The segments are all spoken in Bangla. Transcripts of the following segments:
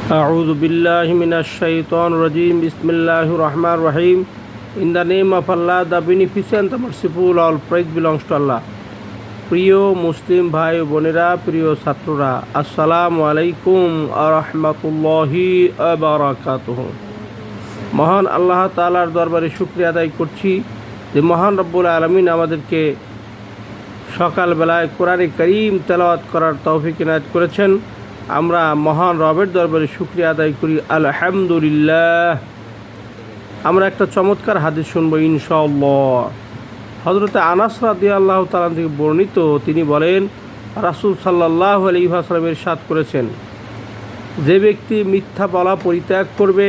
أعوذ بالله من الشيطان الرجيم. بسم الله الرحمن الرحيم. In the name of Allah, the Beneficent, the Merciful, all praise belongs to Allah. প্রিয় মুসলিম ভাই বোনেরা, প্রিয় ছাত্ররা, আসসালামু আলাইকুম আরহামাতুল্লাহি বারাকাতুহু। মহান আল্লাহ তাআলার দরবারে শুকরিয়া আদায় করছি যে মহান রব্বুল আলামিন আমাদেরকে সকালবেলায় কোরআনে কারীম তেলাওয়াত করার তৌফিক ইনায়াত করেছেন। আমরা মহান রবের দরবারে শুকরিয়া আদায় করি, আলহামদুলিল্লাহ। আমরা একটা চমৎকার হাদিস শুনবো ইনশাআল্লাহ। হযরতে আনাস রাদিয়াল্লাহু তাআলা থেকে বর্ণিত, তিনি বলেন, রাসূল সাল্লাল্লাহু আলাইহি ওয়াসাল্লাম ইরশাদ করেছেন, যে ব্যক্তি মিথ্যা বলা পরিত্যাগ করবে,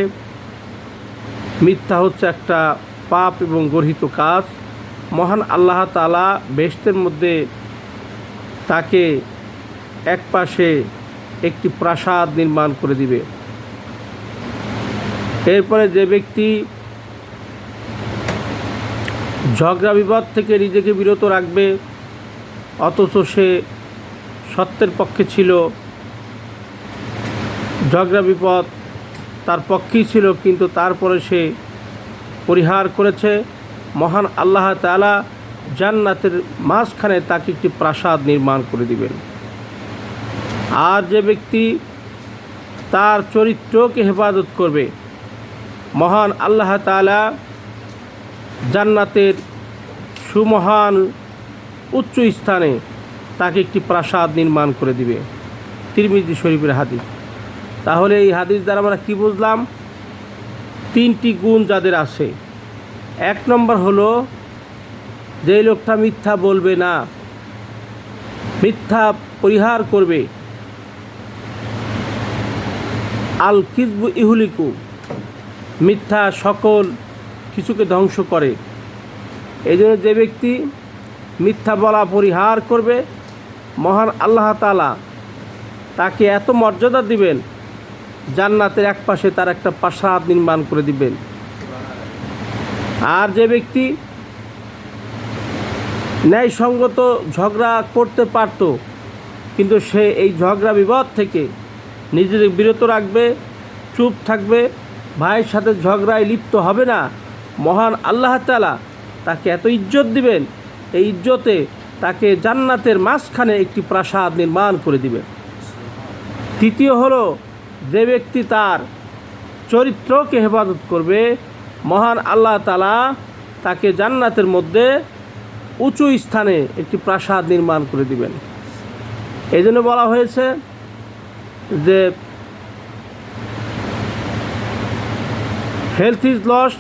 মিথ্যা হচ্ছে একটা পাপ এবং গর্হিত কাজ, মহান আল্লাহ তাআলা বেহেশতের মধ্যে তাকে এক পাশে একটি প্রাসাদ নির্মাণ করে দিবে। এরপরে যে ব্যক্তি ঝগড়া বিবাদ থেকে নিজেকে বিরত রাখবে, অথচ সে সত্যের পক্ষে ছিল, ঝগড়া বিপদ তার পক্ষেই ছিল, কিন্তু তারপরে সে পরিহার করেছে, মহান আল্লাহ তাআলা জান্নাতের মাঝখানে তাকে একটি প্রাসাদ নির্মাণ করে দিবেন। আর যে ব্যক্তি তার চরিত্রকে হেফাজত করবে, মহান আল্লাহ তাআলা জান্নাতের সুমহান উচ্চ স্থানে তাকে একটি প্রাসাদ নির্মাণ করে দিবে। তিরমিজি শরীফের হাদিস। তাহলে এই হাদিস দ্বারা আমরা কী বুঝলাম? তিনটি গুণ যাদের আছে। এক নম্বর হলো, যেই লোকটা মিথ্যা বলবে না, মিথ্যা পরিহার করবে। আল কিযবু ইহলিকু, মিথ্যা সকল কিছুকে ধ্বংস করে। এই জন্য যে ব্যক্তি মিথ্যা বলা পরিহার করবে, মহান আল্লাহ তাআলা তাকে এত মর্যাদা দিবেন, জান্নাতের এক পাশে তার একটা প্রাসাদ নির্মাণ করে দিবেন। আর যে ব্যক্তি ন্যায়সঙ্গত ঝগড়া করতে পারত, কিন্তু সে এই ঝগড়া বিবাদ থেকে নিজেকে বিরত রাখবে, চুপ থাকবে, ভাইয়ের সাথে ঝগড়ায় লিপ্ত হবে না, মহান আল্লাহ তাআলা তাকে এত ইজ্জত দিবেন, এই ইজ্জতে তাকে জান্নাতের মাঝখানে একটি প্রাসাদ নির্মাণ করে দিবেন। তৃতীয় হলো, যে ব্যক্তি তার চরিত্রকে হেফাজত করবে, মহান আল্লাহ তাআলা তাকে জান্নাতের মধ্যে উঁচু স্থানে একটি প্রাসাদ নির্মাণ করে দিবেন। এই জন্য বলা হয়েছে যে health is lost,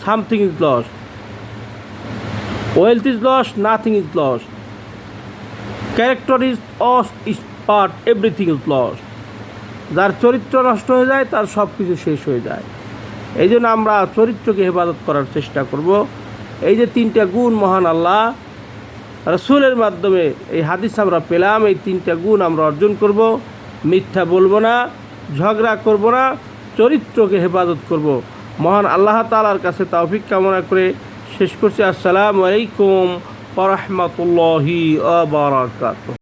something is lost, wealth is lost, nothing is lost, character is part, everything is lost. যার চরিত্র নষ্ট হয়ে যায়, তার সব কিছু শেষ হয়ে যায়। এই জন্য আমরা চরিত্রকে হেফাজত করার চেষ্টা করব। এই যে তিনটা গুণ মহান আল্লাহ রাসূলের মাধ্যমে এই হাদিস আমরা পেলাম, এই তিনটা গুণ আমরা অর্জন করব। মিথ্যা বলবো না, ঝগড়া করব না, চরিত্রকে হেফাজত করব। মহান আল্লাহ তাআলার কাছে তৌফিক কামনা করে শেষ করছি। আসসালামু আলাইকুম ওয়া রাহমাতুল্লাহি ওয়া বারাকাতুহু।